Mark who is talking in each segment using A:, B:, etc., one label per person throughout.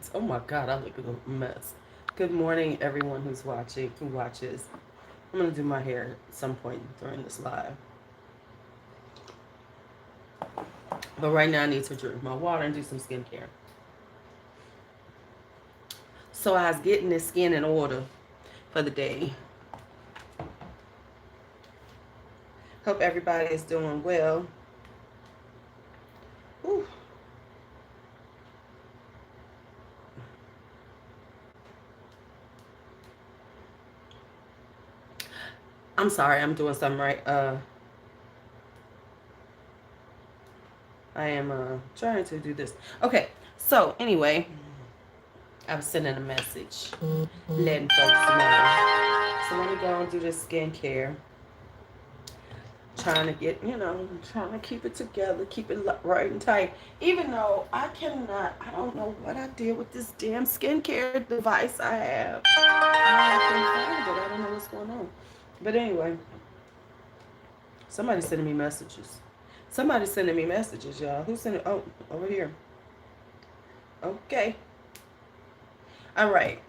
A: braids. Oh my God, I look a mess. Good morning, everyone who's watching, who watches. I'm gonna do my hair at some point during this live. But right now I need to drink my water and do some skincare. So I was getting this skin in order for the day. Hope everybody is doing well. Whew. I'm sorry, I'm doing something right. I am trying to do this. Okay, so anyway, I was sending a message letting folks know. So let me go and do this skincare. Trying to get, trying to keep it together, keep it right and tight. Even though I cannot, I don't know what I did with this damn skincare device I have. I can't find it. I don't know what's going on. But anyway, somebody's sending me messages. Somebody's sending me messages, y'all. Who's sending? Oh, over here. Okay. All right.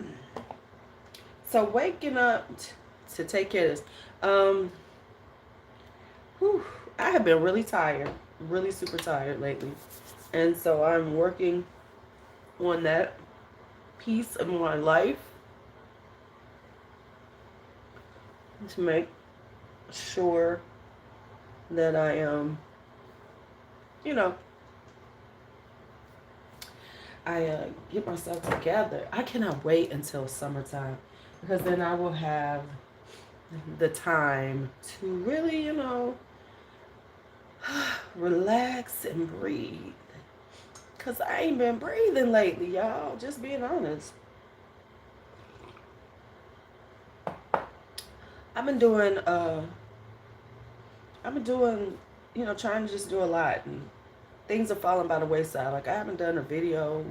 A: So waking up to take care of this. Whew, I have been really tired, really super tired lately. And so I'm working on that piece of my life to make sure that I am, you know, I get myself together. I cannot wait until summertime because then I will have the time to really, relax and breathe. Because I ain't been breathing lately, y'all. Just being honest. I've been doing, trying to just do a lot. And things are falling by the wayside. Like, I haven't done a video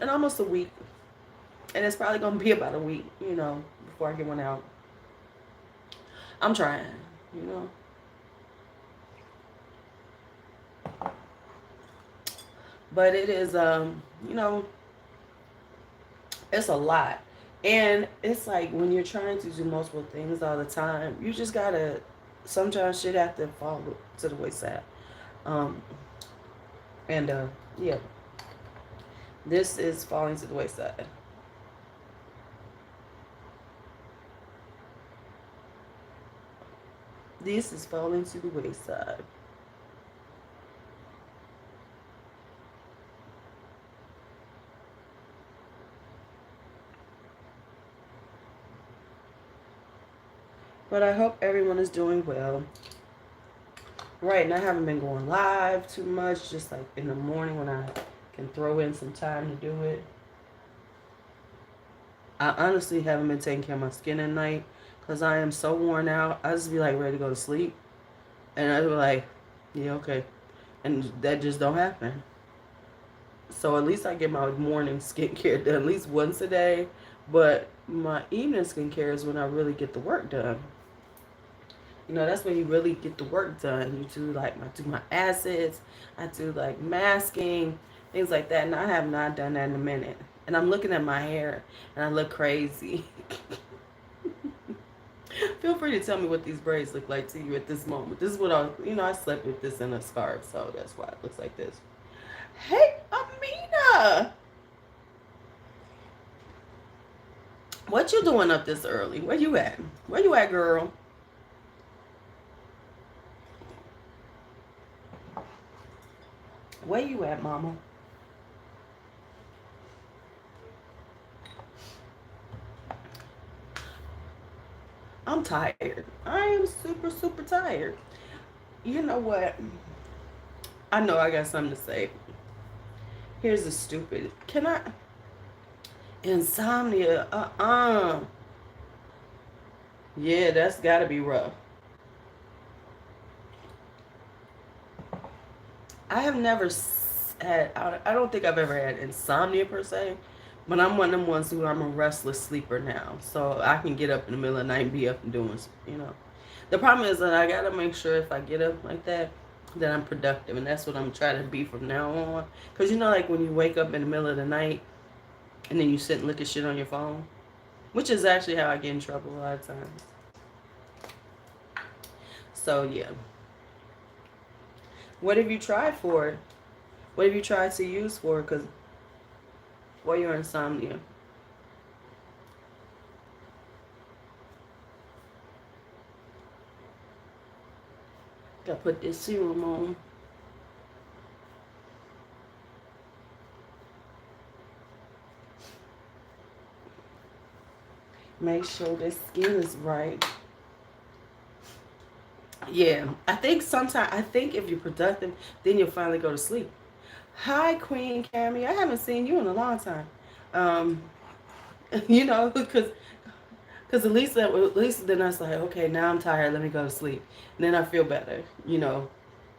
A: in almost a week. And it's probably going to be about a week, before I get one out. I'm trying, you know. But it is, it's a lot. And it's like when you're trying to do multiple things all the time, you just gotta, sometimes shit have to fall to the wayside. Um, and yeah, this is falling to the wayside. This is falling to the wayside. But I hope everyone is doing well. Right, and I haven't been going live too much, just like in the morning when I can throw in some time to do it. I honestly haven't been taking care of my skin at night because I am so worn out. I just be like ready to go to sleep. And I be like, yeah, okay. And that just don't happen. So at least I get my morning skincare done at least once a day. But my evening skincare is when I really get the work done. That's when you really get the work done. You do like I do my acids, I do like masking, things like that. And I have not done that in a minute. And I'm looking at my hair and I look crazy. Feel free to tell me what these braids look like to you at this moment. This is what I slept with this in a scarf, so that's why it looks like this. Hey, Amina! What you doing up this early? Where you at? Where you at, girl? Where you at, mama? I'm tired. I am super, super tired. You know what? I know I got something to say. Here's the stupid. Can I? Insomnia. Yeah, that's gotta be rough. I have never had, I don't think I've ever had insomnia per se, but I'm one of them ones who I'm a restless sleeper now. So I can get up in the middle of the night and be up and doing. The problem is that I gotta make sure if I get up like that I'm productive. And that's what I'm trying to be from now on. Because like when you wake up in the middle of the night and then you sit and look at shit on your phone, which is actually how I get in trouble a lot of times. So yeah. What have you tried for it? What have you tried to use for? Because for your insomnia. Gotta put this serum on. Make sure the skin is right. Yeah, I think if you're productive, then you'll finally go to sleep. Hi, Queen Cammy. I haven't seen you in a long time. Um, you know, because at least then I was like, okay, now I'm tired. Let me go to sleep. And then I feel better. You know,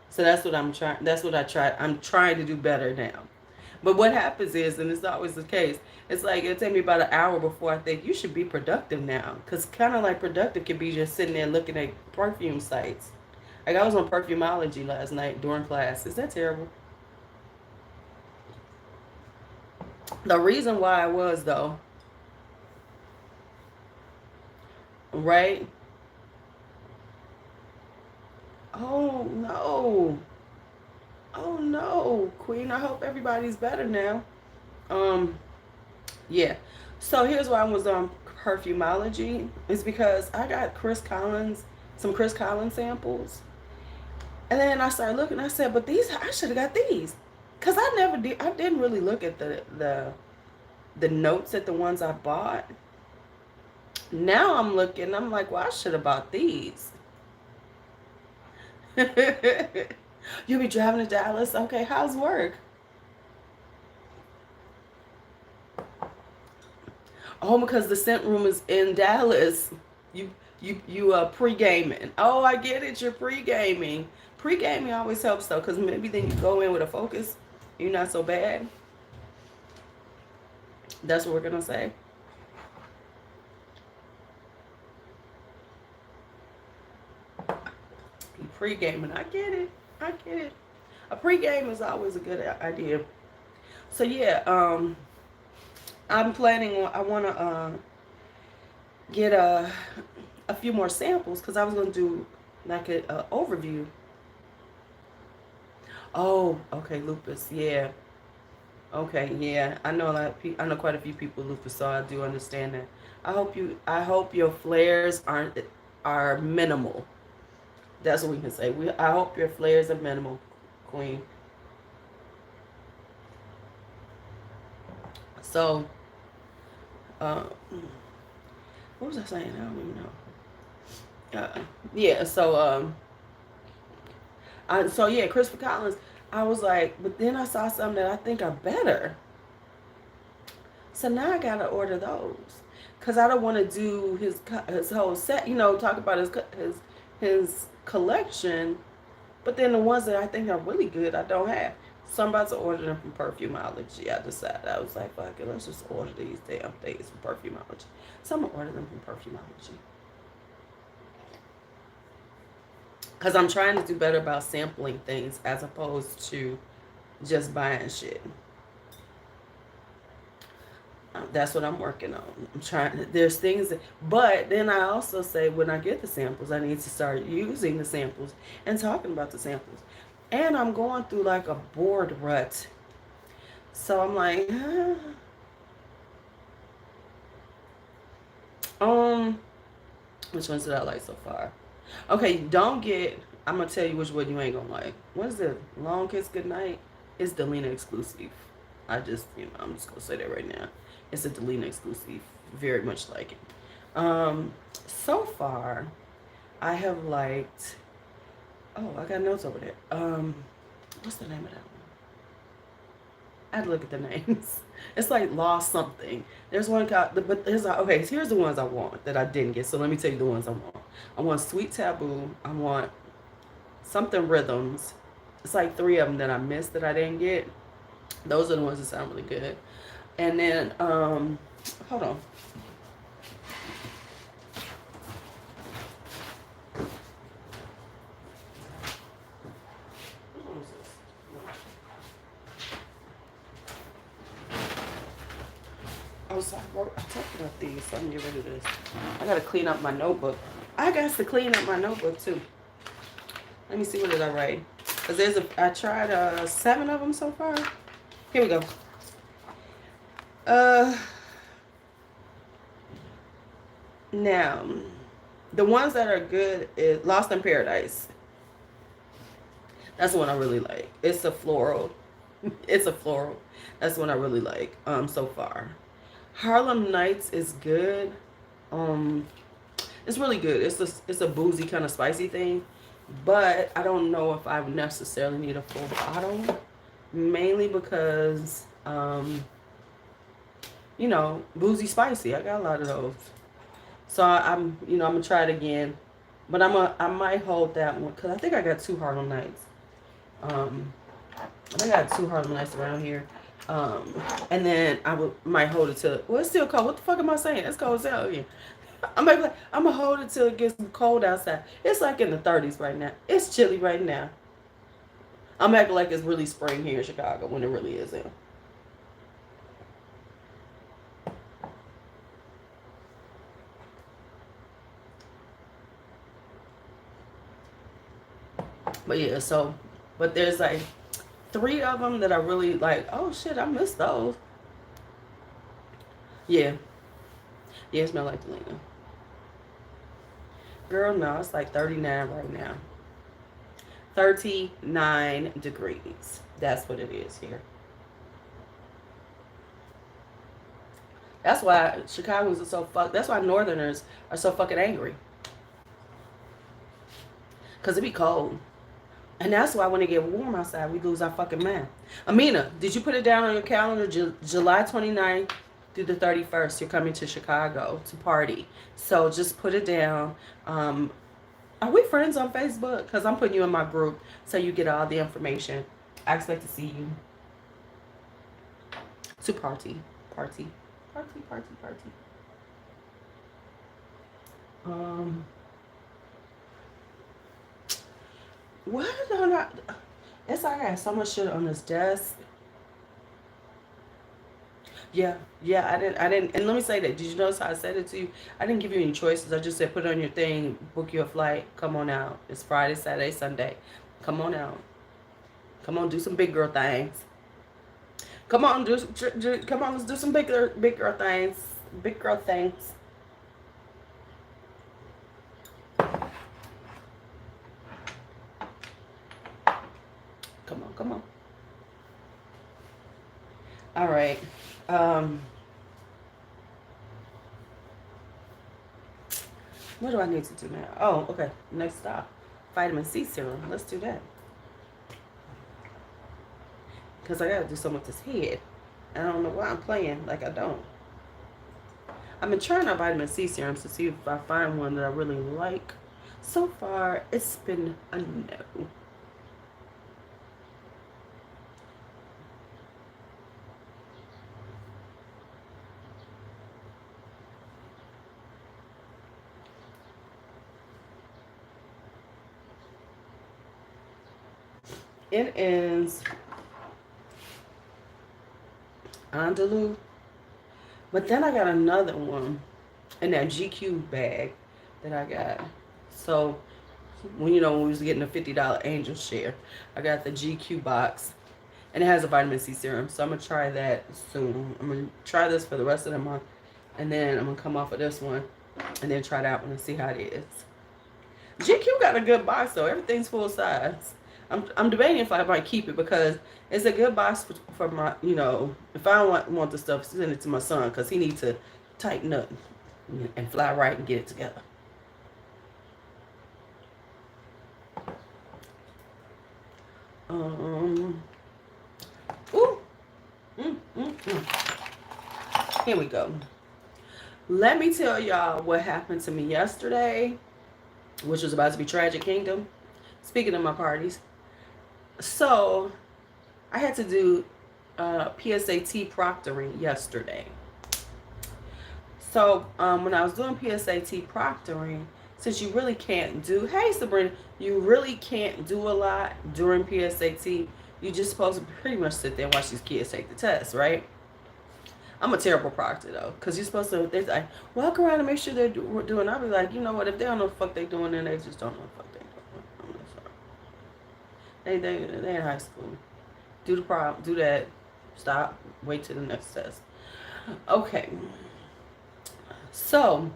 A: so that's what I'm trying. That's what I try. I'm trying to do better now. But what happens is, and it's always the case, it's like it'll take me about an hour before I think you should be productive now. Because kind of like productive can be just sitting there looking at perfume sites. Like I was on Perfumology last night during class. Is that terrible? The reason why I was, though, right? Oh, no. Oh, no. Queen, I hope everybody's better now. Um, yeah. So here's why I was on Perfumology. It's because I got some Chris Collins samples. And then I started looking, I said, but these, I should have got these. Because I didn't really look at the notes at the ones I bought. Now I'm looking, I'm like, well, I should have bought these. You'll be driving to Dallas? Okay, how's work? Oh, because the scent room is in Dallas. You pre-gaming. Oh, I get it. You're pre-gaming. Pre-gaming always helps though, because maybe then you go in with a focus. You're not so bad. That's what we're gonna say. Pre-gaming. I get it. I get it. A pre-game is always a good idea. So yeah, I'm planning on. I want to get a few more samples because I was gonna do like a overview. Oh, okay, lupus. Yeah. Okay, yeah. I know a lot of people. I know quite a few people with lupus, so I do understand that. I hope your flares are minimal. That's what we can say. I hope your flares are minimal, Queen. So, uh, what was I saying? I don't even know. Yeah. So yeah, Christopher Collins. I was like, but then I saw something that I think are better. So now I gotta order those, cause I don't want to do his whole set. You know, talk about his collection, but then the ones that I think are really good, I don't have. So I'm about to order them from Perfumology. I decided, I was like, fuck it, let's just order these damn things from Perfumology. So I'm gonna order them from Perfumology. Because I'm trying to do better about sampling things as opposed to just buying shit. That's what I'm working on. I'm trying. There's things but then I also say when I get the samples, I need to start using the samples and talking about the samples. And I'm going through like a bored rut. So I'm like, which ones did I like so far? Okay, don't get. I'm gonna tell you which one you ain't gonna like. What is it? Long Kiss Goodnight. It's Delina exclusive. I'm just gonna say that right now. It's a Delina exclusive. Very much like it. So far, I have liked. Oh, I got notes over there. What's the name of that one? I had to look at the names. It's like Lost Something. There's one called, but okay, so here's the ones I want that I didn't get. So let me tell you the ones I want. I want Sweet Taboo. I want Something Rhythms. It's like 3 of them that I missed that I didn't get. Those are the ones that sound really good. And then, hold on. Oh, sorry, I talked about these, so I'm gonna get rid of this. I gotta clean up my notebook. I got to clean up my notebook too. Let me see, what did I write? Cause I tried 7 of them so far. Here we go. Now, the ones that are good is Lost in Paradise. That's the one I really like. It's a floral. It's a floral. That's the one I really like so far. Harlem Nights is good. It's really good. It's a boozy kind of spicy thing, but I don't know if I necessarily need a full bottle, mainly because you know, boozy spicy. I got a lot of those, so I'm gonna try it again, but I might hold that one because I think I got 2 Harlem Nights. I think I got 2 Harlem Nights around here. And then might hold it till, well, it's still cold. What the fuck am I saying? It's cold as hell here. I'm gonna hold it till it gets cold outside. It's like in the 30s right now. It's chilly right now. I'm acting like it's really spring here in Chicago when it really isn't. But yeah, but there's like 3 of them that I really like. Oh shit, I missed those. Yeah. Yeah, it smells like Delina. Girl, no, it's like 39 right now. 39 degrees. That's what it is here. That's why Chicagoans are so fucked. That's why Northerners are so fucking angry. Because it be cold. And that's why when it get warm outside, we lose our fucking mind. Amina, did you put it down on your calendar? July 29th through the 31st, you're coming to Chicago to party. So just put it down. Are we friends on Facebook? Because I'm putting you in my group so you get all the information. I expect to see you. To party. What did I? It's like I got so much shit on this desk. Yeah, I didn't, and let me say that. Did you notice how I said it to you? I didn't give you any choices. I just said, put it on your thing, book your flight, come on out. It's Friday, Saturday, Sunday. Come on out. Come on, do some big girl things. Come on, let's do some big girl things. Big girl things. Come on. All right. What do I need to do now? Oh, okay. Next stop. Vitamin C serum. Let's do that. Because I got to do something with this head. I don't know why I'm playing like I don't. I've been trying out vitamin C serums to see if I find one that I really like. So far, it's been a no. It is Andalou. But then I got another one in that GQ bag that I got. So, when we was getting a $50 angel share, I got the GQ box. And it has a vitamin C serum. So I'm going to try that soon. I'm going to try this for the rest of the month. And then I'm going to come off of this one. And then try that one and see how it is. GQ got a good box though. Everything's full size. I'm debating if I might keep it because it's a good box for my, if I don't want the stuff, send it to my son because he needs to tighten up and fly right and get it together. Here we go. Let me tell y'all what happened to me yesterday, which was about to be Tragic Kingdom. Speaking of my parties. So, I had to do Psat Proctoring yesterday. So, when I was doing Psat Proctoring, since you really can't do, hey Sabrina, you really can't do a lot during Psat. You're just supposed to pretty much sit there and watch these kids take the test, right? I'm a terrible proctor though, because you're supposed to. They like walk around and make sure they're doing. I'll be like, you know what? If they don't know what the fuck they doing, then they just don't know what the fuck they doing. I'm sorry. They in high school. Do the problem. Do that. Stop. Wait till the next test. Okay. So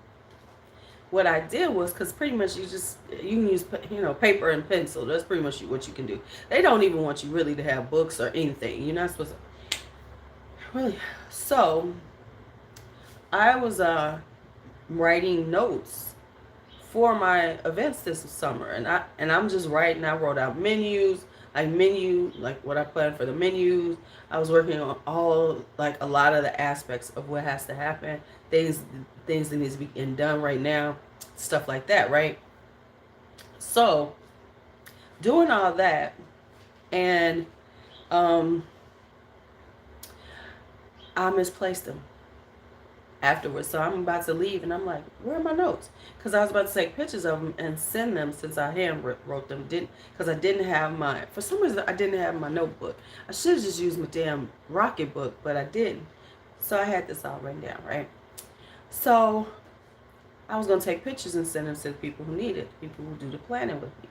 A: what I did was, because pretty much you can use, paper and pencil. That's pretty much what you can do. They don't even want you really to have books or anything. You're not supposed to really. So I was writing notes for my events this summer, and I'm just writing. I wrote out menus, like what I planned for the menus. I was working on a lot of the aspects of what has to happen, things that needs to be getting done right now, stuff like that, right? So doing all that, and I misplaced them afterwards. So I'm about to leave, and I'm like, where are my notes? Because I was about to take pictures of them and send them, since I hand wrote them. Because I didn't have for some reason I didn't have my notebook. I should have just used my damn Rocket book, but I didn't. So I had this all written down, right? So I was going to take pictures and send them to the people who need it, people who do the planning with me.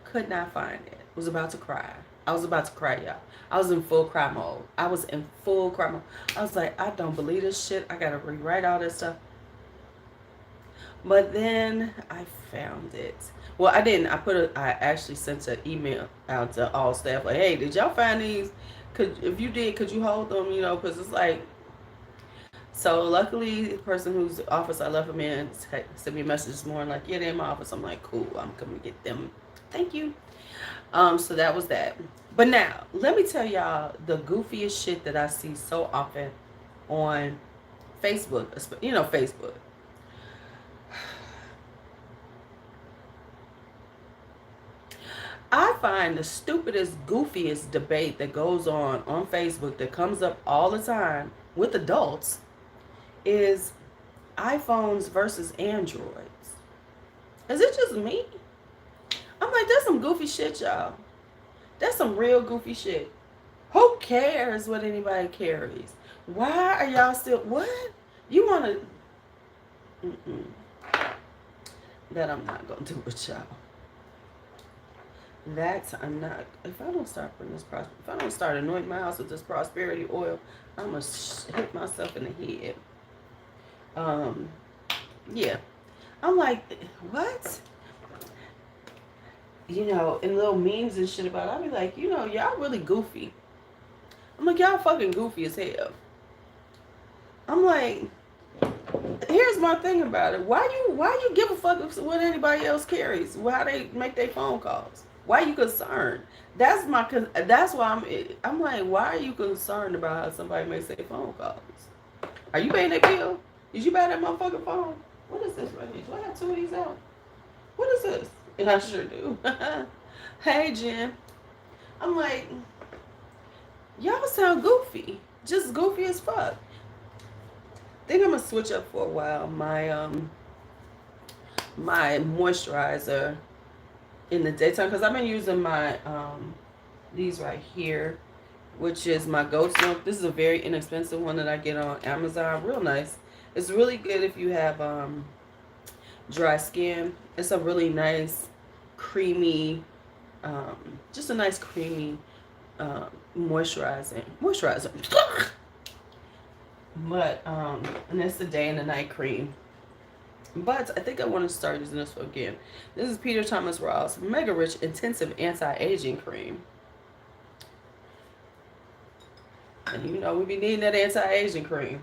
A: Could not find it. Was about to cry. I was about to cry, y'all. I was in full cry mode. I was like, I don't believe this shit. I got to rewrite all this stuff. But then I found it. Well, I didn't. I actually sent an email out to all staff like, hey, did y'all find these? If you did, could you hold them? Because it's like. So luckily, the person whose office I left them in sent me a message this morning like, yeah, they're in my office. I'm like, cool. I'm coming to get them. Thank you. So that was that. But now, let me tell y'all the goofiest shit that I see so often on Facebook. Facebook. I find the stupidest, goofiest debate that goes on Facebook that comes up all the time with adults is iPhones versus Androids. Is it just me? I'm like, that's some goofy shit, y'all. That's some real goofy shit. Who cares what anybody carries? Why are y'all still, what? You want to, that I'm not going to do with y'all. I'm not, if I don't start anointing my house with this prosperity oil, I'm going to hit myself in the head. Yeah. I'm like, what? In little memes and shit about it, I'll be like, y'all really goofy. I'm like, y'all fucking goofy as hell. I'm like, here's my thing about it. Why you give a fuck what anybody else carries? Why they make their phone calls? Why are you concerned? That's why I'm like, why are you concerned about how somebody makes their phone calls? Are you paying their bill? Did you buy that motherfucking phone? What is this right here? Do I have two of these out? What is this? And I sure do. Hey, Jen. I'm like, y'all sound goofy. Just goofy as fuck. I think I'm going to switch up for a while. My moisturizer in the daytime, because I've been using my these right here, which is my goat's milk. This is a very inexpensive one that I get on Amazon. Real nice. It's really good if you have dry skin. It's a really nice, creamy, just a nice creamy moisturizer. But and it's the day and the night cream. But I think I want to start using this again. This is Peter Thomas Ross Mega Rich Intensive Anti-Aging Cream. And we be needing that anti-aging cream.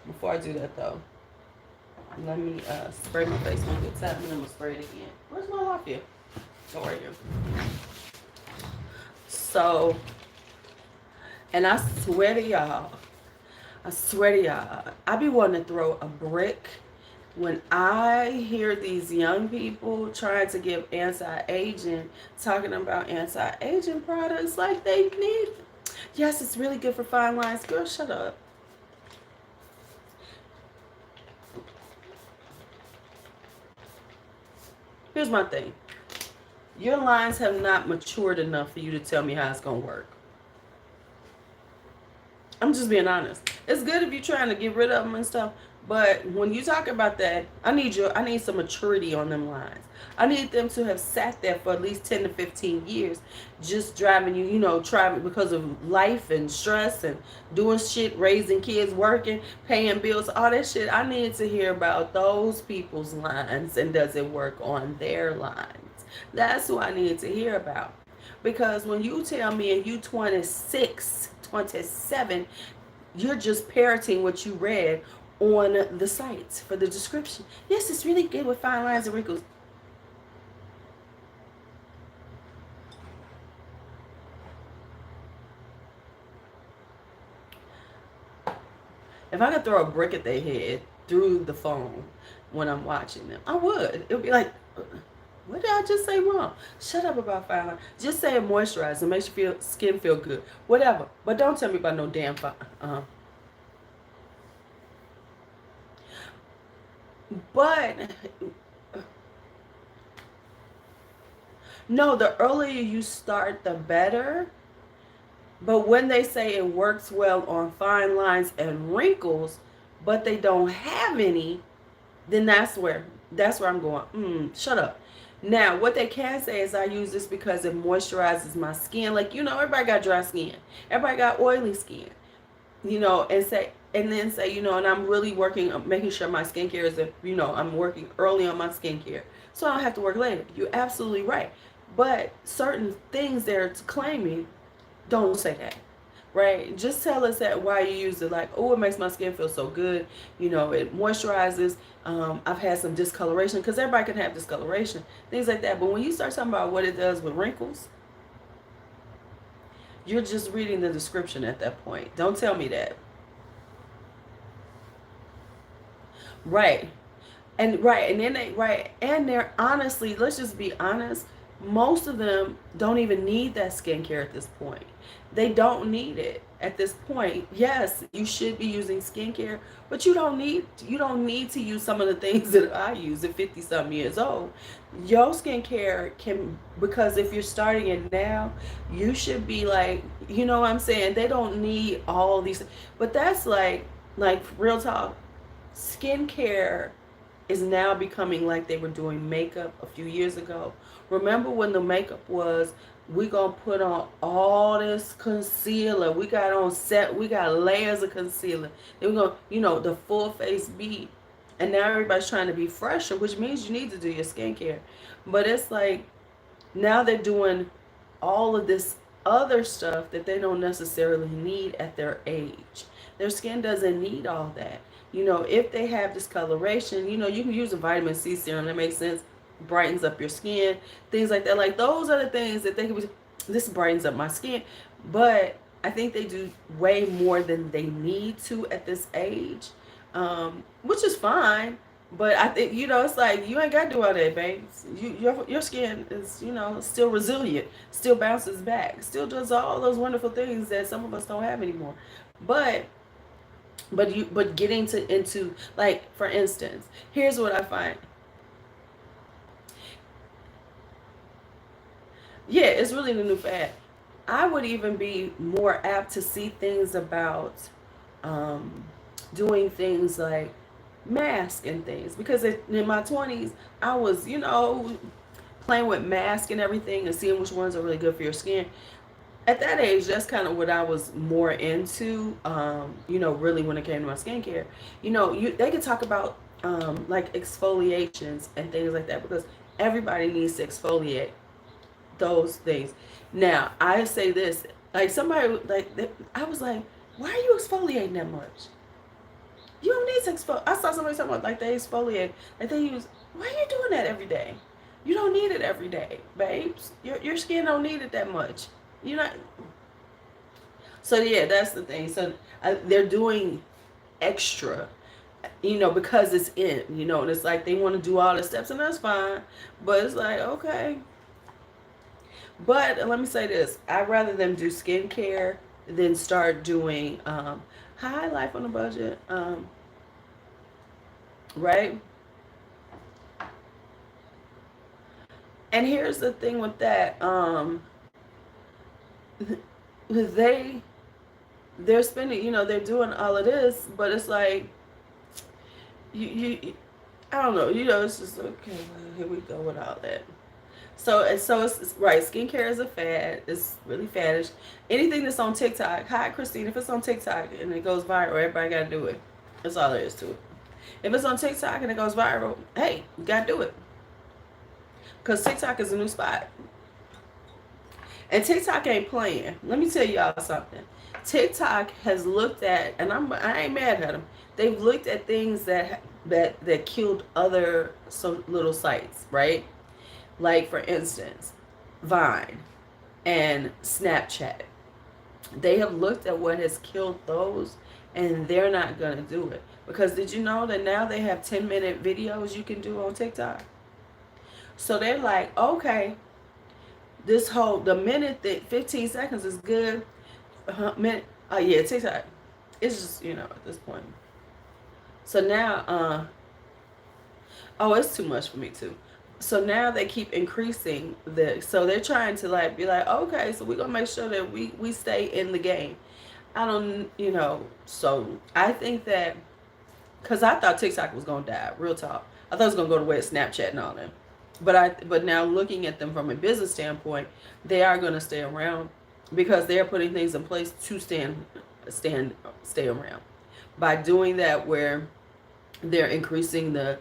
A: Before I do that though, let me spray my face one good time and then I'm gonna spray it again. Where's my Lafayette? Oh, right here. So, and I swear to y'all, I be wanting to throw a brick when I hear these young people trying to give anti-aging, talking about anti-aging products like they need. Yes, it's really good for fine lines. Girl, shut up. Here's my thing. Your lines have not matured enough for you to tell me how it's going to work. I'm just being honest. It's good if you're trying to get rid of them and stuff, but when you talk about that, I need some maturity on them lines. I need them to have sat there for at least 10 to 15 years, just driving you, driving because of life and stress and doing shit, raising kids, working, paying bills, all that shit. I need to hear about those people's lines and does it work on their lines. That's who I need to hear about. Because when you tell me and you 26, 27, you're just parroting what you read on the sites for the description. Yes, it's really good with fine lines and wrinkles. If I could throw a brick at their head through the phone when I'm watching them, I would. It would be like, what did I just say wrong? Shut up about fine line. Just say it moisturizes and makes your skin feel good. Whatever. But don't tell me about no damn fine. But no, the earlier you start, the better. But when they say it works well on fine lines and wrinkles, but they don't have any, then that's where I'm going. Shut up. Now, what they can say is I use this because it moisturizes my skin. Like, everybody got dry skin. Everybody got oily skin. And then say, and I'm really working on making sure my skincare is, I'm working early on my skincare. So I don't have to work later. You're absolutely right. But certain things they're claiming, don't say that. Right? Just tell us that why you use it. Like, oh, it makes my skin feel so good. It moisturizes. I've had some discoloration, because everybody can have discoloration, things like that. But when you start talking about what it does with wrinkles, you're just reading the description at that point. Don't tell me that. Right. And they're honestly, let's just be honest, most of them don't even need that skincare at this point. They don't need it at this point. Yes, you should be using skincare, but you don't need to use some of the things that I use at 50 something years old. Your skincare can, because if you're starting it now, you should be like, what I'm saying? They don't need all these, but that's like real talk. Skincare is now becoming like they were doing makeup a few years ago. Remember when the makeup was, we gonna put on all this concealer. We got layers of concealer. Then we're gonna, the full face beat. And now everybody's trying to be fresher, which means you need to do your skincare. But it's like, now they're doing all of this other stuff that they don't necessarily need at their age. Their skin doesn't need all that. If they have discoloration, you can use a vitamin C serum. That makes sense. Brightens up your skin, things like that. Like, those are the things that they could be, this brightens up my skin. But I think they do way more than they need to at this age, which is fine. But I think, it's like, you ain't got to do all that, babes. Your skin is, still resilient, still bounces back, still does all those wonderful things that some of us don't have anymore. But getting into, like, for instance, here's what I find. Yeah, it's really the new fad. I would even be more apt to see things about doing things like mask and things, because in my 20s I was, playing with mask and everything and seeing which ones are really good for your skin. At that age, that's kind of what I was more into, really when it came to my skincare. They could talk about like exfoliations and things like that, because everybody needs to exfoliate those things. Now, I say this, like, somebody, like, I was like, why are you exfoliating that much? You don't need to exfoliate. I saw somebody talking about, like, they exfoliate, like, they use, why are you doing that every day? You don't need it every day, babes. Your skin don't need it that much. You're not. So yeah, that's the thing. So they're doing extra, because it's in, and it's like they want to do all the steps, and that's fine. But it's like, okay. But let me say this: I'd rather them do skincare than start doing high life on a budget, right? And here's the thing with that: they they're spending, you know, they're doing all of this, but it's like, you I don't know, you know, it's just okay, well, here we go with all that. So it's right. Skincare is a fad. It's really faddish. Anything that's on TikTok, hi Christine. If it's on TikTok and it goes viral, everybody gotta do it. That's all there is to it. If it's on TikTok and it goes viral, hey, you gotta do it. Cause TikTok is a new spot, and TikTok ain't playing. Let me tell y'all something. TikTok has looked at, and I ain't mad at them. They've looked at things that killed other little sites, right? Like for instance, Vine and Snapchat. They have looked at what has killed those, and they're not going to do it. Because did you know that now they have 10-minute videos you can do on TikTok? So they're like, okay, the minute that 15 seconds is good. Minute, oh yeah, TikTok. It's just, you know, at this point. So now, oh, it's too much for me too. So now they keep increasing so they're trying to like be like, okay, so we're gonna make sure that we stay in the game. I don't, you know, so I think that, because I thought TikTok was gonna die, real talk. I thought it was gonna go the way of Snapchat and all that. But now looking at them from a business standpoint, they are gonna stay around because they're putting things in place to stay around. By doing that, where they're increasing the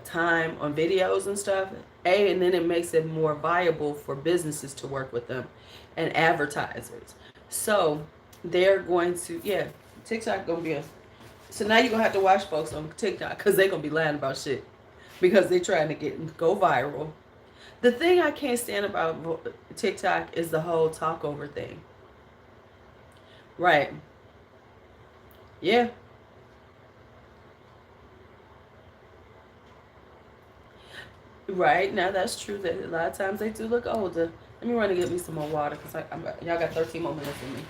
A: time on videos and stuff, and then it makes it more viable for businesses to work with them and advertisers. So they're going to, yeah, TikTok gonna be so now you're gonna have to watch folks on TikTok because they're gonna be lying about shit because they're trying to go viral. The thing I can't stand about TikTok is the whole talk over thing. Right. Yeah. Right. Now that's true that a lot of times they do look older. Let me run and get me some more water because y'all got 13 more minutes in me.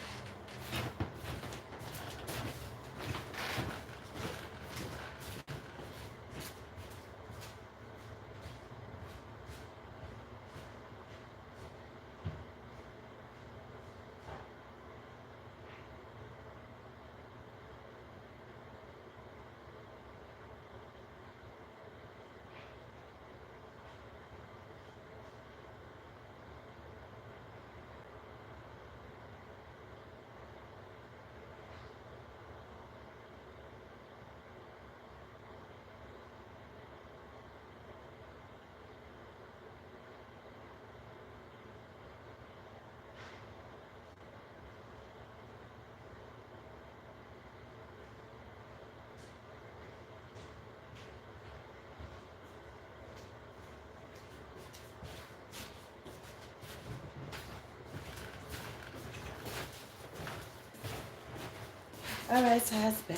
A: All right, so that's bad.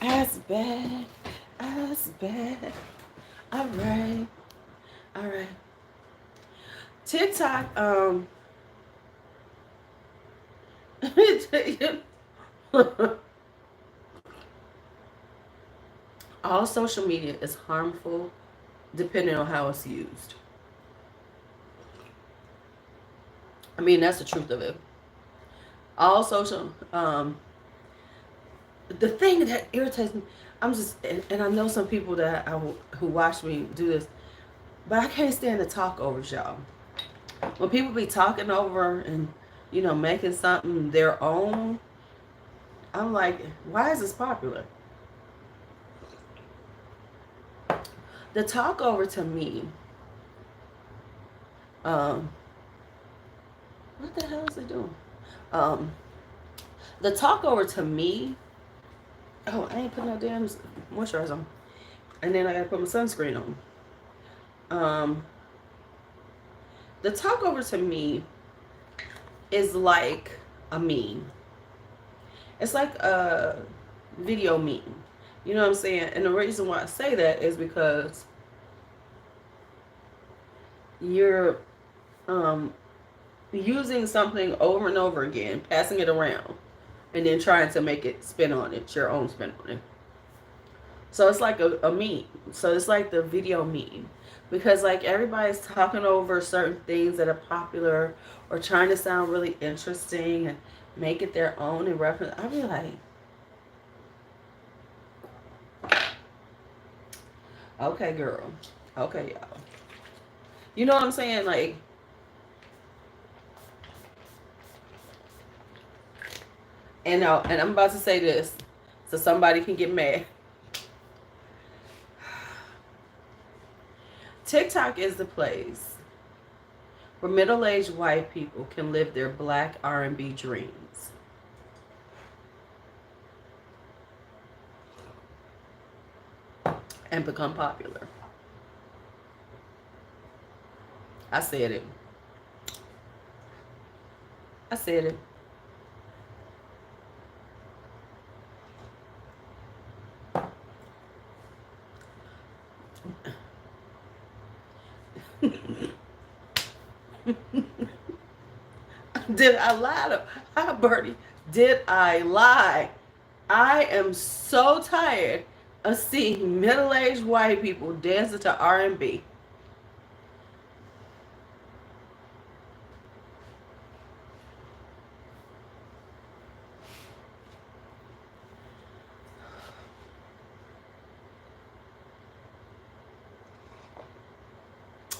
A: That's bad. That's bad. All right. All right. TikTok, all social media is harmful depending on how it's used. I mean, that's the truth of it. All social, the thing that irritates me, and I know some people who watch me do this, but I can't stand the talk overs, y'all. When people be talking over and, you know, making something their own, I'm like, why is this popular? The talk over to me, what the hell is it doing? The talk over to me, oh, I ain't putting no damn moisturizer on. And then I gotta put my sunscreen on. The talk over to me is like a meme. It's like a video meme. You know what I'm saying? And the reason why I say that is because you're using something over and over again, passing it around, and then trying to make it spin on it, your own spin on it. So it's like a meme. So it's like the video meme. Because like everybody's talking over certain things that are popular or trying to sound really interesting and make it their own and reference. I be like, okay, girl. Okay, y'all. You know what I'm saying? Like, and I'm about to say this so somebody can get mad. TikTok is the place where middle-aged white people can live their black R&B dreams. And become popular. I said it. I said it. Did I lie? Hi, Birdie. Did I lie? I am so tired of seeing middle-aged white people dancing to R&B.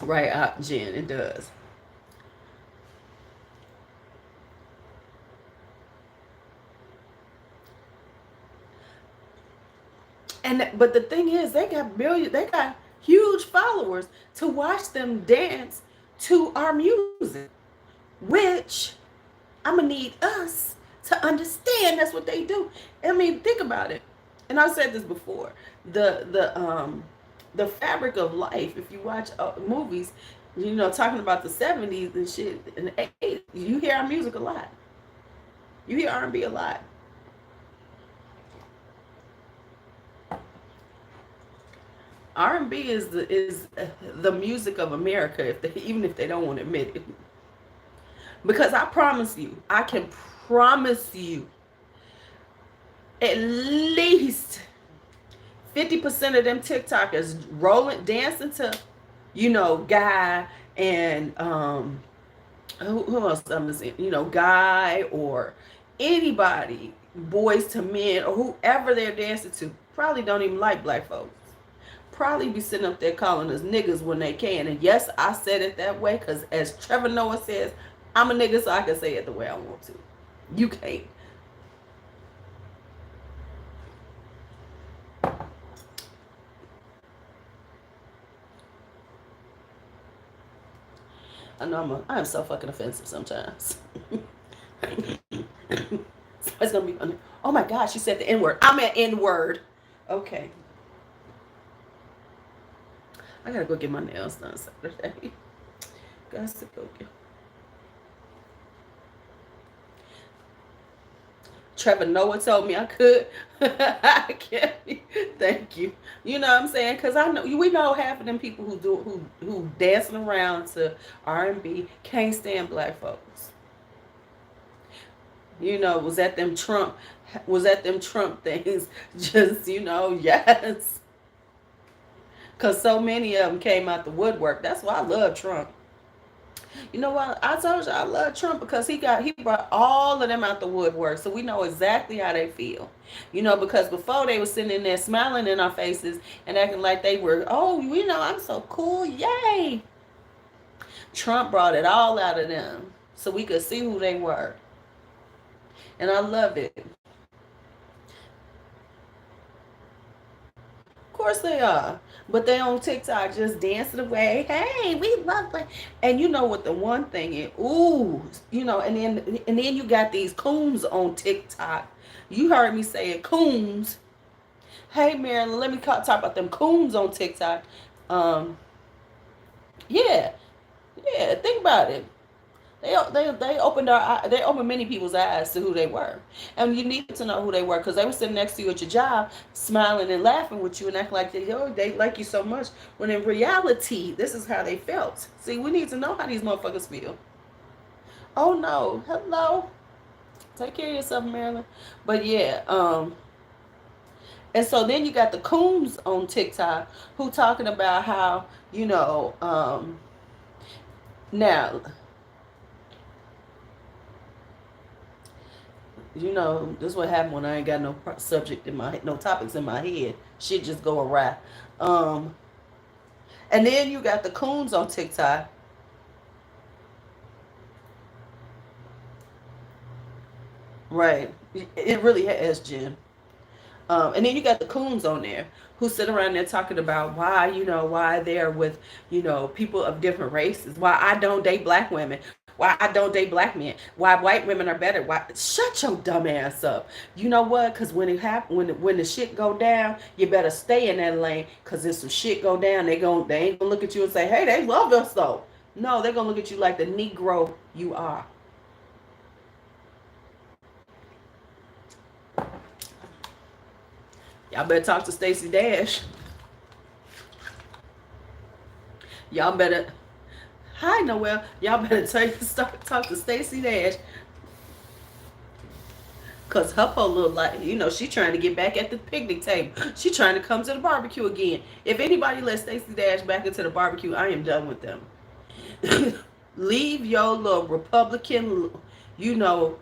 A: Right, Jen, it does. But the thing is, they got huge followers to watch them dance to our music, which I'm gonna need us to understand that's what they do. I mean, think about it. And I've said this before. The fabric of life. If you watch movies, talking about the 70s and shit and the 80s, you hear our music a lot. You hear R&B a lot. R&B is the music of America, even if they don't want to admit it. Because I promise you, I can promise you, at least 50% of them TikTokers dancing to, Guy and who else I'm seeing? Guy or anybody, Boys to Men or whoever they're dancing to, probably don't even like black folks. Probably be sitting up there calling us niggas when they can. And yes, I said it that way because as Trevor Noah says, I'm a nigga so I can say it the way I want to. You can't. I know I am so fucking offensive sometimes. So it's gonna be funny. Oh my gosh, she said the N-word. I'm an N-word. Okay. I gotta go get my nails done Saturday. Got to go get. Trevor Noah told me I could. I can't. Thank you. You know what I'm saying? Because I know we know half of them people who dancing around to R&B can't stand black folks. Was that them Trump things? Just yes. Because so many of them came out the woodwork. That's why I love Trump. You know what? I told you I love Trump because he brought all of them out the woodwork. So we know exactly how they feel. Because before they were sitting in there smiling in our faces and acting like they were, I'm so cool. Yay. Trump brought it all out of them so we could see who they were. And I love it. Of course they are. But they on TikTok just dancing away. Hey, we love it. And you know what the one thing is? Ooh, and then you got these coons on TikTok. You heard me say it, coons. Hey, Marilyn, let me talk about them coons on TikTok. Yeah, think about it. They opened many people's eyes to who they were, and you need to know who they were because they were sitting next to you at your job, smiling and laughing with you, and acting like they like you so much. When in reality, this is how they felt. See, we need to know how these motherfuckers feel. Oh no, hello, take care of yourself, Marilyn. But yeah, and so then you got the coons on TikTok who talking about how now. You know, this what happened when I ain't got no subject in my no topics in my head. Shit just go awry. Um, and then you got the coons on TikTok. Right. It really has, Jen. And then you got the coons on there who sit around there talking about why, why they're with, people of different races. Why I don't date black women. Why I don't date black men. Why white women are better. Why? Shut your dumb ass up. You know what? Because when it happen, when the shit go down, you better stay in that lane. Because if some shit go down, they ain't gonna look at you and say, hey, they love us though. No, they're gonna look at you like the Negro you are. Y'all better talk to Stacey Dash. Y'all better. Hi, Noel. Y'all better talk to Stacey Dash. Because her poor little life, she trying to get back at the picnic table. She trying to come to the barbecue again. If anybody let Stacey Dash back into the barbecue, I am done with them. Leave your little Republican, no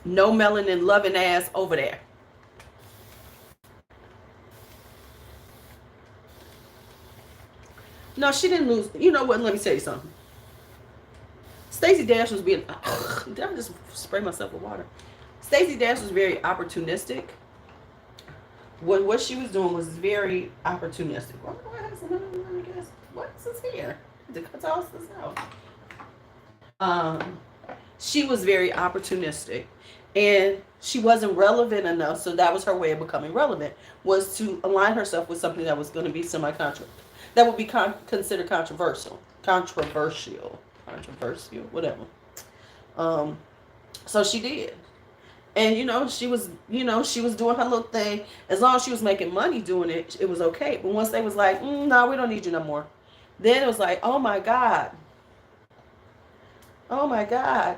A: melanin loving ass over there. No, she didn't lose. You know what? Let me tell you something. Stacey Dash was being. Did I just spray myself with water? Stacey Dash was very opportunistic. What she was doing was very opportunistic. What is this here? To toss this out. Um, she was very opportunistic, and she wasn't relevant enough. So that was her way of becoming relevant, was to align herself with something that was going to be semi-controversial, that would be considered controversial, whatever. Um, so she did. And she was doing her little thing. As long as she was making money doing it, it was okay. But once they was like, no, we don't need you no more. Then it was like, oh my God. Oh my God.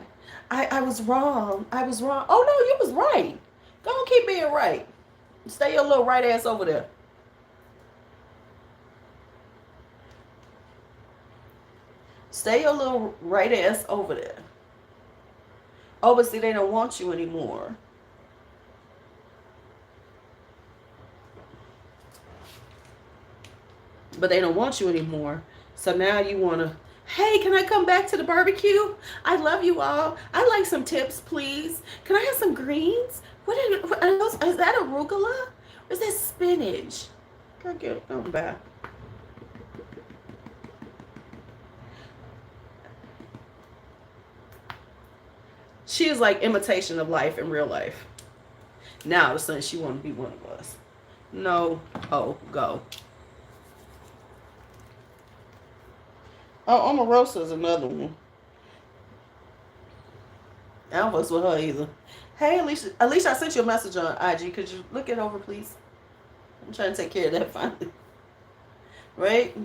A: I was wrong. I was wrong. Oh no, you was right. Don't keep being right. Stay your little right ass over there. Stay your little right ass over there. Oh, but see, they don't want you anymore. But they don't want you anymore. So now you want to, hey, can I come back to the barbecue? I love you all. I'd like some tips, please. Can I have some greens? What are those? Is that arugula? Or is that spinach? Come back. She is like imitation of life in real life. Now, all of a sudden, she want to be one of us. No. Oh, go. Oh, Omarosa is another one. I don't fuss with her either. Hey, Alicia. Alicia, I sent you a message on IG. Could you look it over, please? I'm trying to take care of that finally. Right?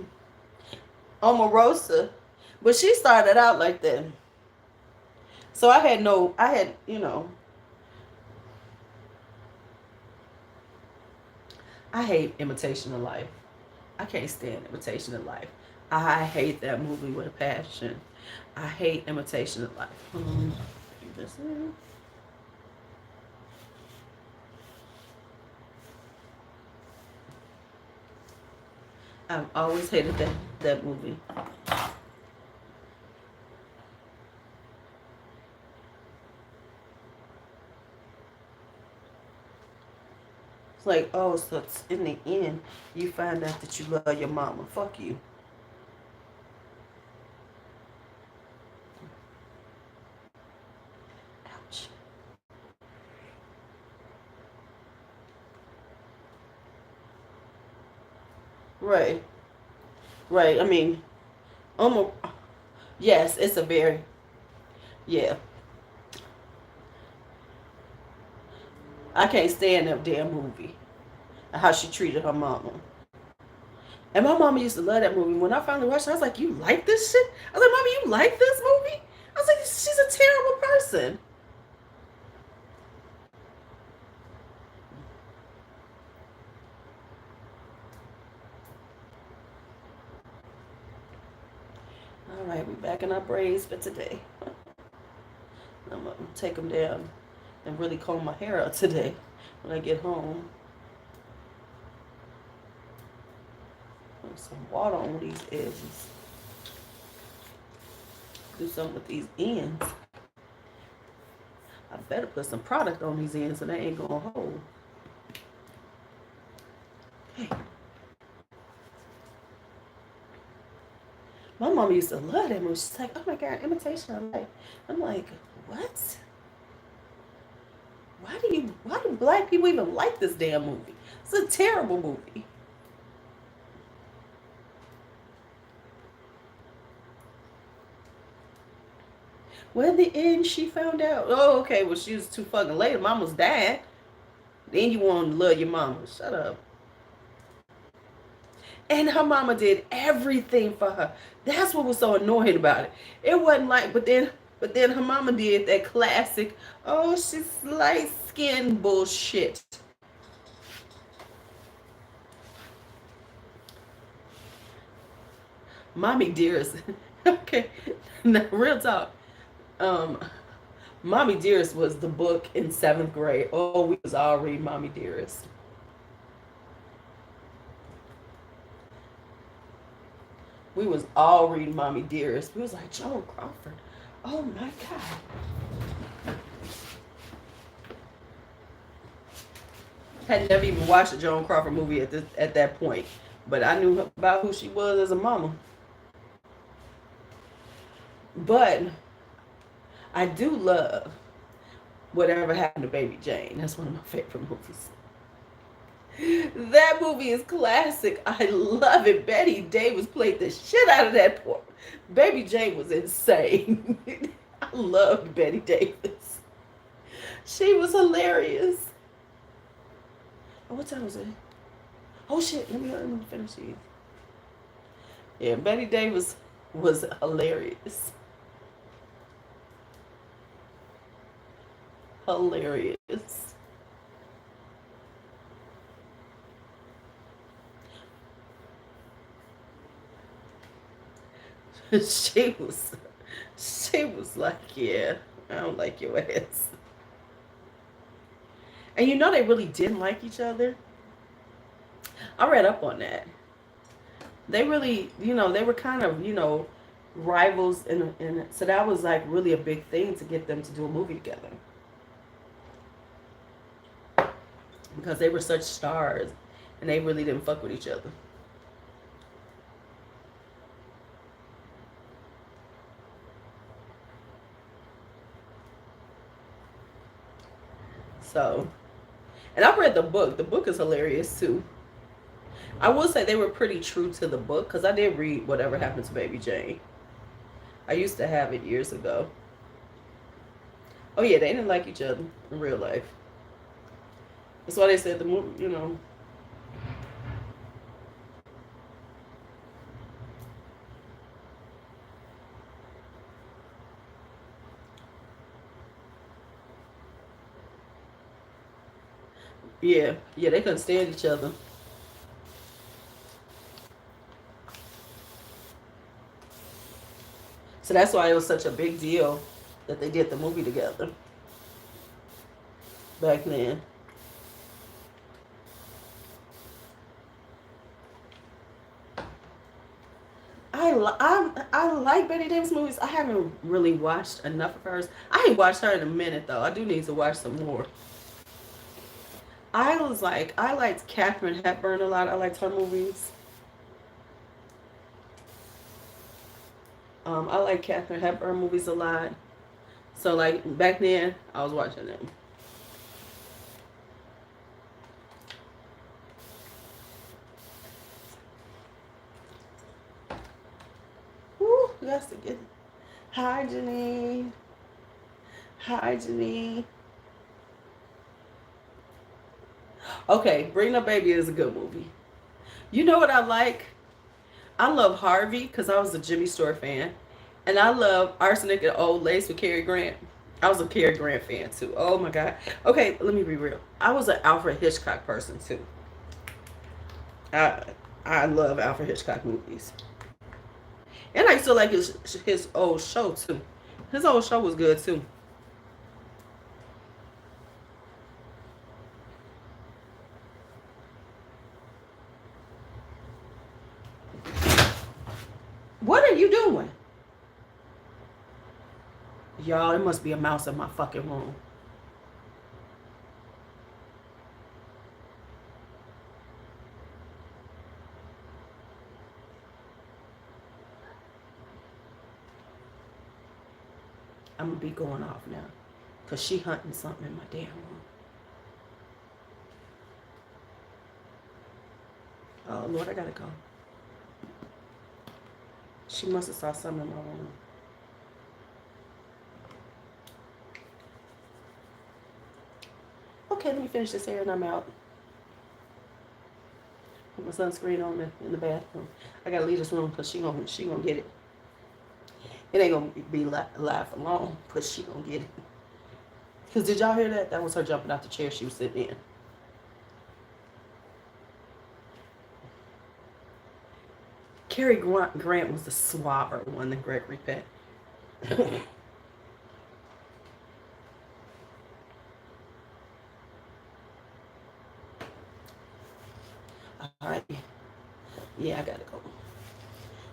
A: Omarosa. But she started out like that. So I had, I hate imitation of life. I can't stand imitation of life. I hate that movie with a passion. I hate imitation of life. I've always hated that movie. It's like, oh, so it's in the end, you find out that you love your mama. Fuck you. Ouch. Right. Right. I mean, almost. Yes, it's a very. Yeah. I can't stand that damn movie. How she treated her mama. And my mama used to love that movie. When I finally watched it, I was like, you like this shit? I was like, Mama, you like this movie? I was like, she's a terrible person. All right, we back in our braids for today. take them down and really comb my hair out today when I get home. Put some water on these edges. Do something with these ends. I better put some product on these ends so they ain't gonna hold. Okay. My mama used to love that movie. She's like, oh my God, Imitation of Life. I'm like, what? Why do black people even like this damn movie? It's a terrible movie. Well, in the end, she found out. Oh, okay. Well, she was too fucking late. Mama's died. Then you want to love your mama. Shut up. And her mama did everything for her. That's what was so annoying about it. It wasn't like, but then her mama did that classic, oh, she's light skinned bullshit. Mommy Dearest. Okay. Now, real talk. Mommy Dearest was the book in 7th grade. Oh, we was all reading Mommy Dearest. We was all reading Mommy Dearest. We was like, Joan Crawford. Oh my God. Had never even watched a Joan Crawford movie at that point. But I knew about who she was as a mama. But I do love Whatever Happened to Baby Jane. That's one of my favorite movies. That movie is classic. I love it. Betty Davis played the shit out of that part. Baby Jane was insane. I loved Betty Davis. She was hilarious. Oh, what time was it? Oh shit, let me finish these. Yeah, Betty Davis was hilarious. Hilarious. she was like, yeah, I don't like your ass. And you know they really didn't like each other. I read up on that. They really, they were kind of, rivals, and so that was like really a big thing to get them to do a movie together. Because they were such stars, and they really didn't fuck with each other. So, and I've read the book. The book is hilarious too. I will say they were pretty true to the book, because I did read Whatever Happened to Baby Jane. I used to have it years ago. Oh yeah, they didn't like each other in real life. That's why they said the movie, Yeah, they couldn't stand each other. So that's why it was such a big deal that they did the movie together back then. I like Betty Davis movies. I haven't really watched enough of hers. I ain't watched her in a minute though. I do need to watch some more. I liked Katharine Hepburn a lot. I liked her movies. I like Katharine Hepburn movies a lot. So like back then, I was watching them. Woo, that's to get. Hi, Janine. Hi, Janine. Okay, Bring Up Baby is a good movie. You know what I like? I love Harvey because I was a Jimmy Stewart fan. And I love Arsenic and Old Lace with Cary Grant. I was a Cary Grant fan too. Oh my God. Okay, let me be real. I was an Alfred Hitchcock person too. I love Alfred Hitchcock movies. And I still like his old show too. His old show was good too. What are you doing? Y'all, there must be a mouse in my fucking room. I'm gonna be going off now. Because she hunting something in my damn room. Oh, Lord, I gotta go. She must have saw something in my room. Okay, let me finish this hair and I'm out. Put my sunscreen on in the bathroom. I gotta leave this room because she gonna get it. It ain't gonna be live for long because she gonna get it. Because did y'all hear that? That was her jumping out the chair she was sitting in. Cary Grant was the suaver one than Gregory Peck. Alright. Yeah, I gotta go.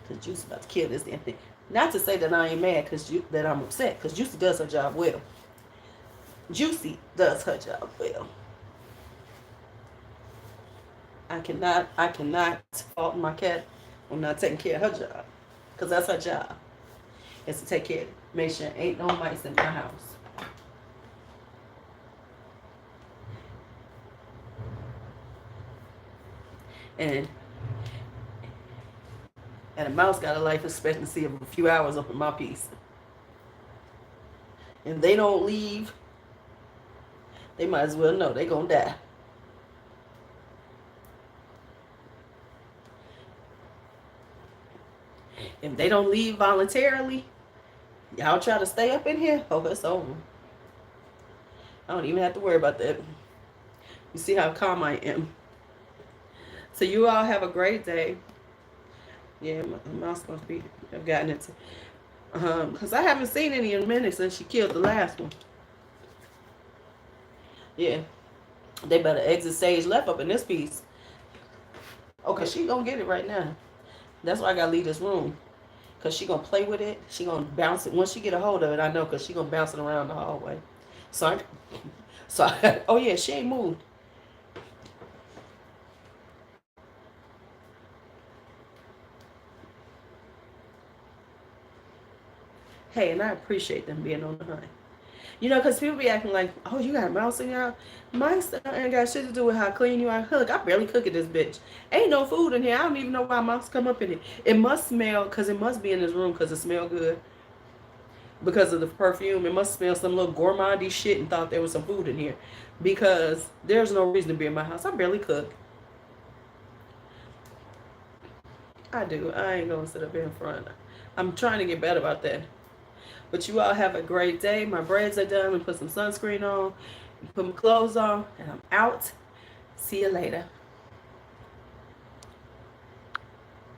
A: Because Juicy about to kill this damn thing. Not to say that I ain't mad that I'm upset, because Juicy does her job well. Juicy does her job well. I cannot fault my cat on not taking care of her job. Because that's her job. Is to take care of it. Make sure ain't no mice in my house. And a mouse got a life expectancy of a few hours up in my piece. If they don't leave, they might as well know they're gonna die. If they don't leave voluntarily, y'all try to stay up in here, oh, it's over. I don't even have to worry about that. You see how calm I am. So you all have a great day. Yeah, my mouse must be, I've gotten it. Because I haven't seen any in a minute since she killed the last one. Yeah. They better exit stage left up in this piece. Okay, she gonna get it right now. That's why I gotta leave this room. Because she gonna play with it. She gonna bounce it. Once she get a hold of it, I know, because she gonna bounce it around the hallway. Oh yeah, she ain't moved. Hey, and I appreciate them being on the hunt. You know, because people be acting like, oh, you got a mouse in your house. Mice ain't got shit to do with how clean you are. Look, I barely cook at this bitch. Ain't no food in here. I don't even know why mouse come up in it. It must smell, because it must be in this room because it smell good. Because of the perfume. It must smell some little gourmandy shit and thought there was some food in here. Because there's no reason to be in my house. I barely cook. I do. I ain't going to sit up here in front. I'm trying to get better about that. But you all have a great day. My braids are done. I'm put some sunscreen on. Put my clothes on. And I'm out. See you later.